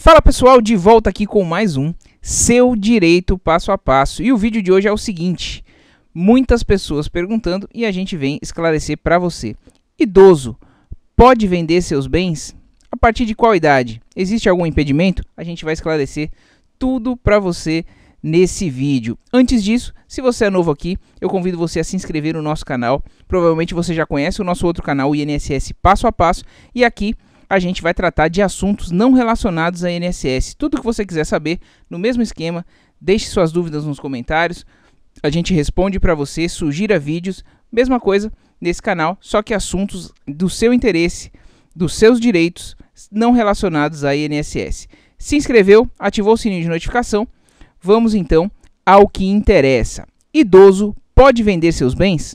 Fala pessoal, de volta aqui com mais um Seu Direito Passo a Passo. E o vídeo de hoje é o seguinte: muitas pessoas perguntando e a gente vem esclarecer para você. Idoso pode vender seus bens? A partir de qual idade? Existe algum impedimento? A gente vai esclarecer tudo para você nesse vídeo. Antes disso, se você é novo aqui, eu convido você a se inscrever no nosso canal. Provavelmente você já conhece o nosso outro canal, o INSS Passo a Passo, e aqui a gente vai tratar de assuntos não relacionados a INSS. Tudo que você quiser saber, no mesmo esquema, deixe suas dúvidas nos comentários, a gente responde para você, sugira vídeos, mesma coisa nesse canal, só que assuntos do seu interesse, dos seus direitos, não relacionados a INSS. Se inscreveu, ativou o sininho de notificação, vamos então ao que interessa. Idoso pode vender seus bens?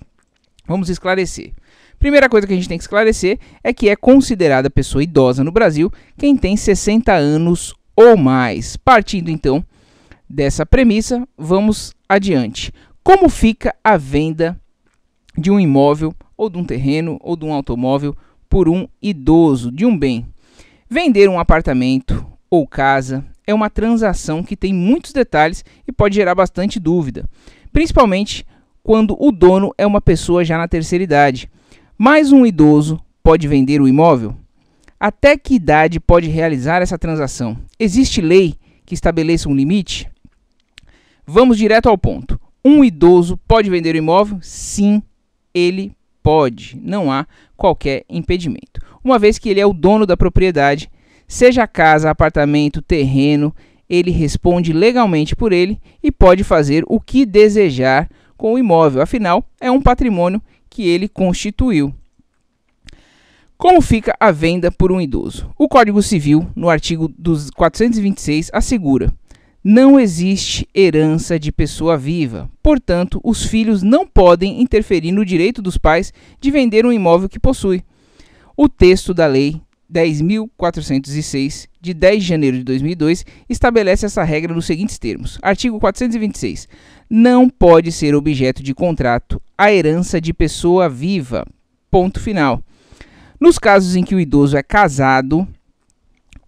Vamos esclarecer. Primeira coisa que a gente tem que esclarecer é que é considerada pessoa idosa no Brasil quem tem 60 anos ou mais. Partindo então dessa premissa, vamos adiante. Como fica a venda de um imóvel, ou de um terreno, ou de um automóvel por um idoso, de um bem? Vender um apartamento ou casa é uma transação que tem muitos detalhes e pode gerar bastante dúvida, principalmente quando o dono é uma pessoa já na terceira idade. Mas um idoso pode vender o imóvel? Até que idade pode realizar essa transação? Existe lei que estabeleça um limite? Vamos direto ao ponto. Um idoso pode vender o imóvel? Sim, ele pode. Não há qualquer impedimento. Uma vez que ele é o dono da propriedade, seja casa, apartamento, terreno, ele responde legalmente por ele e pode fazer o que desejar com o imóvel. Afinal, é um patrimônio que ele constituiu. Como fica a venda por um idoso? O Código Civil, no artigo 426, assegura: não existe herança de pessoa viva. Portanto, os filhos não podem interferir no direito dos pais de vender um imóvel que possui. O texto da Lei 10.406, de 10 de janeiro de 2002, estabelece essa regra nos seguintes termos. Artigo 426. Não pode ser objeto de contrato a herança de pessoa viva. Ponto final. Nos casos em que o idoso é casado,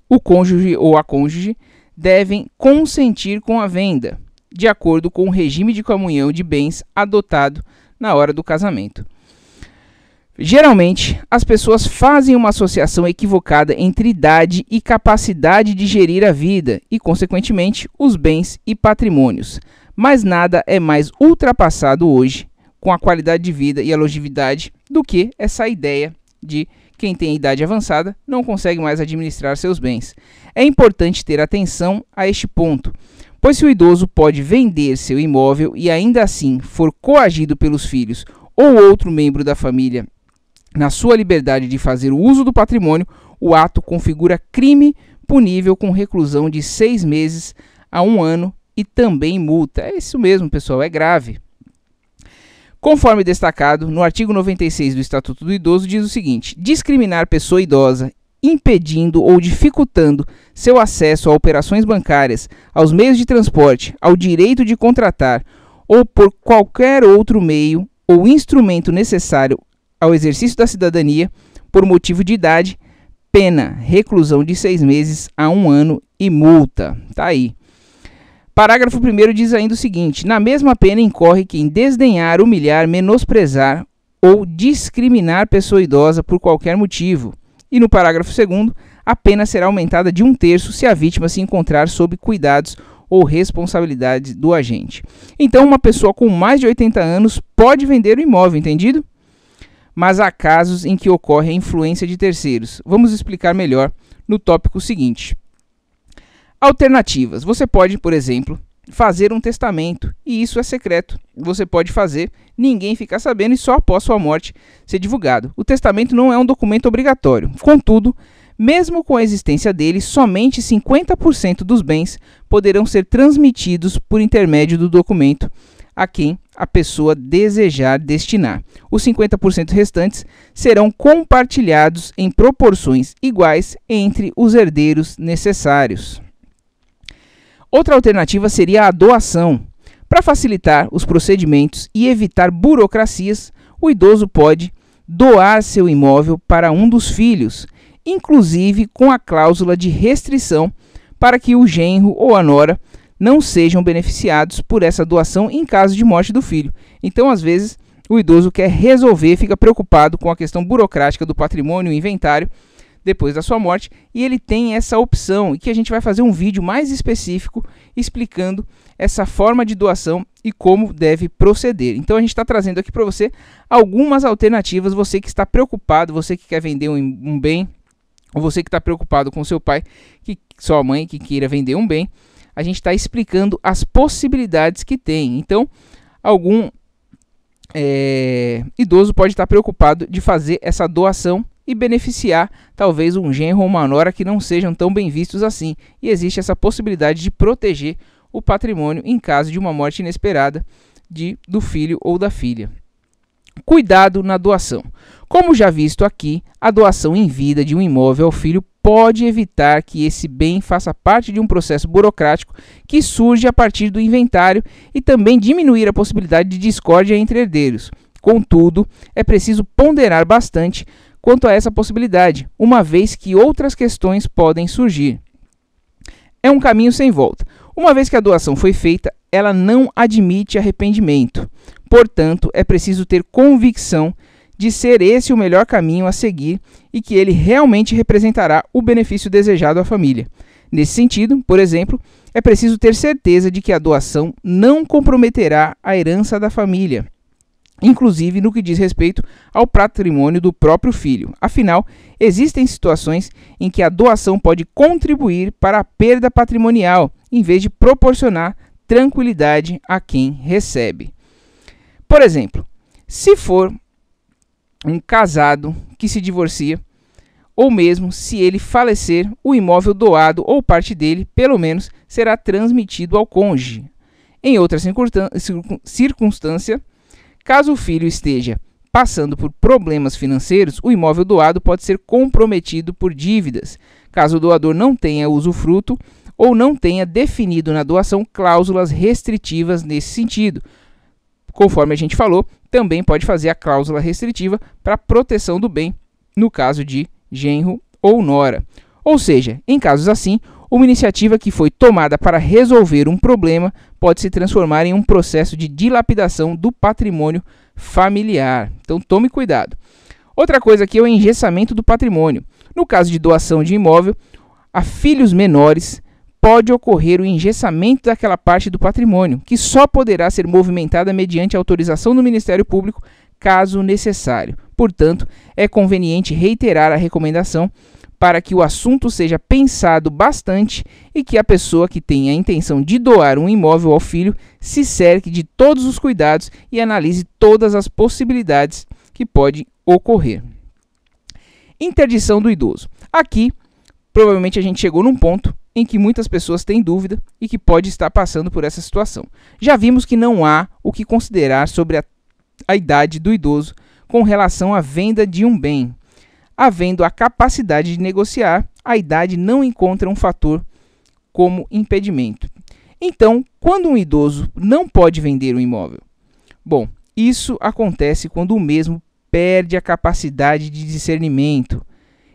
o cônjuge ou a cônjuge devem consentir com a venda, de acordo com o regime de comunhão de bens adotado na hora do casamento. Geralmente, as pessoas fazem uma associação equivocada entre idade e capacidade de gerir a vida e, consequentemente, os bens e patrimônios. Mas nada é mais ultrapassado hoje, com a qualidade de vida e a longevidade, do que essa ideia de quem tem idade avançada não consegue mais administrar seus bens. É importante ter atenção a este ponto, pois se o idoso pode vender seu imóvel e ainda assim for coagido pelos filhos ou outro membro da família na sua liberdade de fazer o uso do patrimônio, o ato configura crime punível com reclusão de 6 meses a 1 ano e também multa. É isso mesmo, pessoal, é grave. Conforme destacado no artigo 96 do Estatuto do Idoso, diz o seguinte: discriminar pessoa idosa, impedindo ou dificultando seu acesso a operações bancárias, aos meios de transporte, ao direito de contratar ou por qualquer outro meio ou instrumento necessário ao exercício da cidadania por motivo de idade, pena, reclusão de 6 meses a 1 ano e multa. Tá aí. Parágrafo 1º diz ainda o seguinte: na mesma pena incorre quem desdenhar, humilhar, menosprezar ou discriminar pessoa idosa por qualquer motivo. E no parágrafo 2º, a pena será aumentada de 1/3 se a vítima se encontrar sob cuidados ou responsabilidade do agente. Então, uma pessoa com mais de 80 anos pode vender o imóvel, entendido? Mas há casos em que ocorre a influência de terceiros. Vamos explicar melhor no tópico seguinte. Alternativas. Você pode, por exemplo, fazer um testamento, e isso é secreto. Você pode fazer, ninguém ficar sabendo e só após sua morte ser divulgado. O testamento não é um documento obrigatório. Contudo, mesmo com a existência dele, somente 50% dos bens poderão ser transmitidos por intermédio do documento a quem a pessoa desejar destinar. Os 50% restantes serão compartilhados em proporções iguais entre os herdeiros necessários. Outra alternativa seria a doação. Para facilitar os procedimentos e evitar burocracias, o idoso pode doar seu imóvel para um dos filhos, inclusive com a cláusula de restrição para que o genro ou a nora não sejam beneficiados por essa doação em caso de morte do filho. Então, às vezes, o idoso quer resolver, fica preocupado com a questão burocrática do patrimônio e inventário depois da sua morte, e ele tem essa opção, e que a gente vai fazer um vídeo mais específico explicando essa forma de doação e como deve proceder. Então a gente está trazendo aqui para você algumas alternativas, você que está preocupado, você que quer vender um bem, ou você que está preocupado com seu pai, sua mãe que queira vender um bem, a gente está explicando as possibilidades que tem. Então, algum idoso pode estar preocupado de fazer essa doação e beneficiar talvez um genro ou uma nora que não sejam tão bem vistos assim. E existe essa possibilidade de proteger o patrimônio em caso de uma morte inesperada do filho ou da filha. Cuidado na doação. Como já visto aqui, a doação em vida de um imóvel ao filho pode evitar que esse bem faça parte de um processo burocrático que surge a partir do inventário e também diminuir a possibilidade de discórdia entre herdeiros. Contudo, é preciso ponderar bastante quanto a essa possibilidade, uma vez que outras questões podem surgir. É um caminho sem volta. Uma vez que a doação foi feita, ela não admite arrependimento. Portanto, é preciso ter convicção de ser esse o melhor caminho a seguir e que ele realmente representará o benefício desejado à família. Nesse sentido, por exemplo, é preciso ter certeza de que a doação não comprometerá a herança da família, inclusive no que diz respeito ao patrimônio do próprio filho. Afinal, existem situações em que a doação pode contribuir para a perda patrimonial, em vez de proporcionar tranquilidade a quem recebe. Por exemplo, se for um casado que se divorcia, ou mesmo se ele falecer, o imóvel doado ou parte dele, pelo menos, será transmitido ao cônjuge. Em outra circunstância, caso o filho esteja passando por problemas financeiros, o imóvel doado pode ser comprometido por dívidas, caso o doador não tenha usufruto ou não tenha definido na doação cláusulas restritivas nesse sentido. Conforme a gente falou, também pode fazer a cláusula restritiva para proteção do bem, no caso de genro ou nora. Ou seja, em casos assim, uma iniciativa que foi tomada para resolver um problema pode se transformar em um processo de dilapidação do patrimônio familiar. Então tome cuidado. Outra coisa aqui é o engessamento do patrimônio. No caso de doação de imóvel a filhos menores, pode ocorrer o engessamento daquela parte do patrimônio, que só poderá ser movimentada mediante autorização do Ministério Público, caso necessário. Portanto, é conveniente reiterar a recomendação para que o assunto seja pensado bastante e que a pessoa que tenha a intenção de doar um imóvel ao filho se cerque de todos os cuidados e analise todas as possibilidades que podem ocorrer. Interdição do idoso. Aqui, provavelmente a gente chegou num ponto em que muitas pessoas têm dúvida e que pode estar passando por essa situação. Já vimos que não há o que considerar sobre a idade do idoso com relação à venda de um bem. Havendo a capacidade de negociar, a idade não encontra um fator como impedimento. Então, quando um idoso não pode vender um imóvel? Bom, isso acontece quando o mesmo perde a capacidade de discernimento.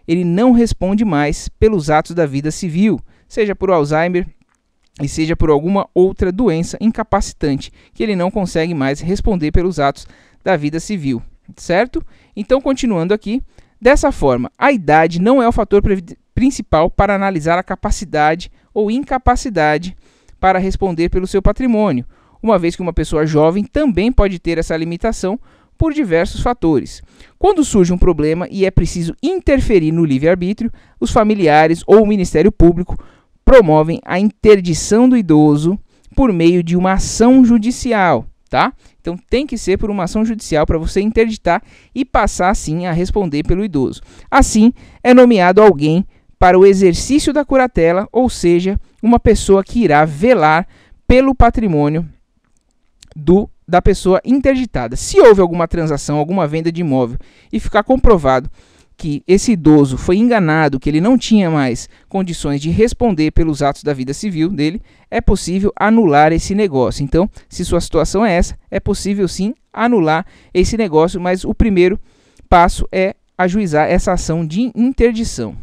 Ele não responde mais pelos atos da vida civil, seja por Alzheimer e seja por alguma outra doença incapacitante, que ele não consegue mais responder pelos atos da vida civil, certo? Então, continuando aqui, dessa forma, a idade não é o fator principal para analisar a capacidade ou incapacidade para responder pelo seu patrimônio, uma vez que uma pessoa jovem também pode ter essa limitação por diversos fatores. Quando surge um problema e é preciso interferir no livre-arbítrio, os familiares ou o Ministério Público promovem a interdição do idoso por meio de uma ação judicial, tá? Então tem que ser por uma ação judicial para você interditar e passar assim a responder pelo idoso. Assim, é nomeado alguém para o exercício da curatela, ou seja, uma pessoa que irá velar pelo patrimônio da pessoa interditada. Se houve alguma transação, alguma venda de imóvel e ficar comprovado que esse idoso foi enganado, que ele não tinha mais condições de responder pelos atos da vida civil dele, é possível anular esse negócio. Então, se sua situação é essa, é possível sim anular esse negócio, mas o primeiro passo é ajuizar essa ação de interdição.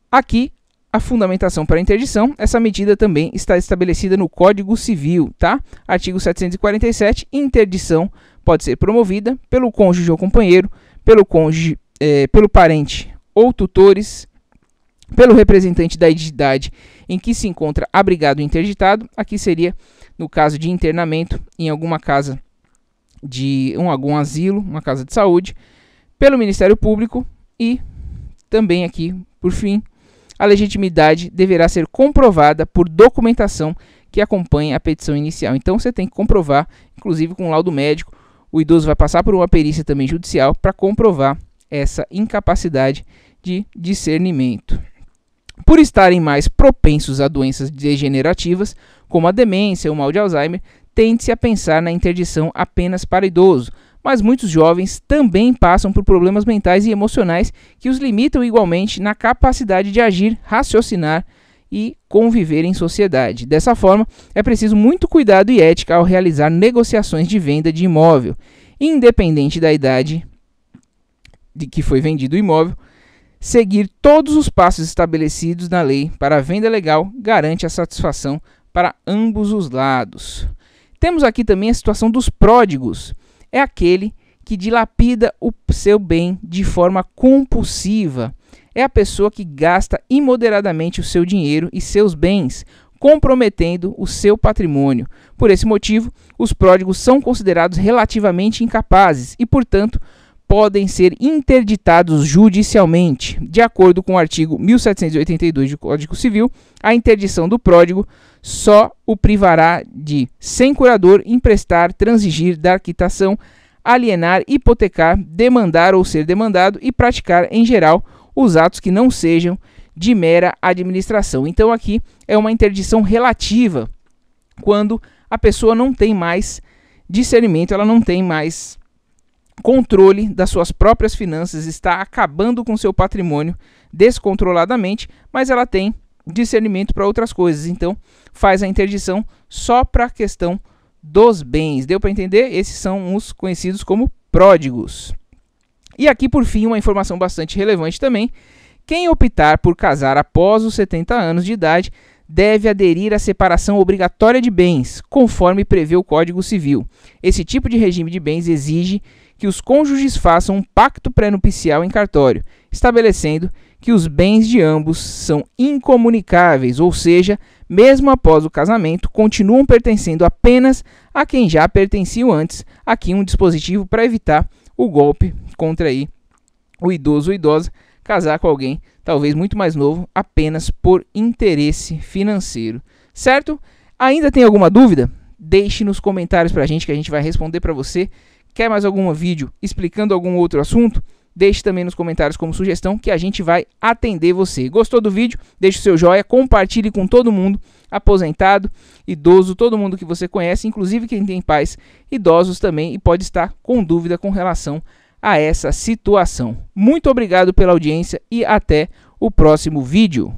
Aqui, a fundamentação para a interdição, essa medida também está estabelecida no Código Civil, tá? Artigo 747, interdição pode ser promovida pelo cônjuge ou companheiro, pelo cônjuge, pelo parente ou tutores, pelo representante da entidade em que se encontra abrigado o interditado, aqui seria no caso de internamento em alguma casa de algum asilo, uma casa de saúde, pelo Ministério Público e também aqui, por fim, a legitimidade deverá ser comprovada por documentação que acompanhe a petição inicial. Então você tem que comprovar, inclusive com um laudo médico, o idoso vai passar por uma perícia também judicial para comprovar essa incapacidade de discernimento. Por estarem mais propensos a doenças degenerativas, como a demência ou o mal de Alzheimer, tende-se a pensar na interdição apenas para idoso, mas muitos jovens também passam por problemas mentais e emocionais que os limitam igualmente na capacidade de agir, raciocinar e conviver em sociedade. Dessa forma, é preciso muito cuidado e ética ao realizar negociações de venda de imóvel. Independente da idade de que foi vendido o imóvel, seguir todos os passos estabelecidos na lei para a venda legal garante a satisfação para ambos os lados. Temos aqui também a situação dos pródigos. É aquele que dilapida o seu bem de forma compulsiva. É a pessoa que gasta imoderadamente o seu dinheiro e seus bens, comprometendo o seu patrimônio. Por esse motivo, os pródigos são considerados relativamente incapazes e, portanto, podem ser interditados judicialmente. De acordo com o artigo 1782 do Código Civil, a interdição do pródigo só o privará de, sem curador, emprestar, transigir, dar quitação, alienar, hipotecar, demandar ou ser demandado e praticar, em geral, os atos que não sejam de mera administração. Então aqui é uma interdição relativa, quando a pessoa não tem mais discernimento, ela não tem mais controle das suas próprias finanças, está acabando com seu patrimônio descontroladamente, mas ela tem discernimento para outras coisas, então faz a interdição só para a questão dos bens. Deu para entender? Esses são os conhecidos como pródigos. E aqui, por fim, uma informação bastante relevante também: quem optar por casar após os 70 anos de idade deve aderir à separação obrigatória de bens, conforme prevê o Código Civil. Esse tipo de regime de bens exige que os cônjuges façam um pacto pré-nupcial em cartório, estabelecendo que os bens de ambos são incomunicáveis, ou seja, mesmo após o casamento, continuam pertencendo apenas a quem já pertenciam antes. Aqui um dispositivo para evitar o golpe contra aí o idoso ou idosa casar com alguém talvez muito mais novo apenas por interesse financeiro. Certo? Ainda tem alguma dúvida? Deixe nos comentários para a gente que a gente vai responder para você. Quer mais algum vídeo explicando algum outro assunto? Deixe também nos comentários como sugestão que a gente vai atender você. Gostou do vídeo? Deixe o seu joinha, compartilhe com todo mundo, aposentado, idoso, todo mundo que você conhece, inclusive quem tem pais idosos também e pode estar com dúvida com relação a essa situação. Muito obrigado pela audiência e até o próximo vídeo.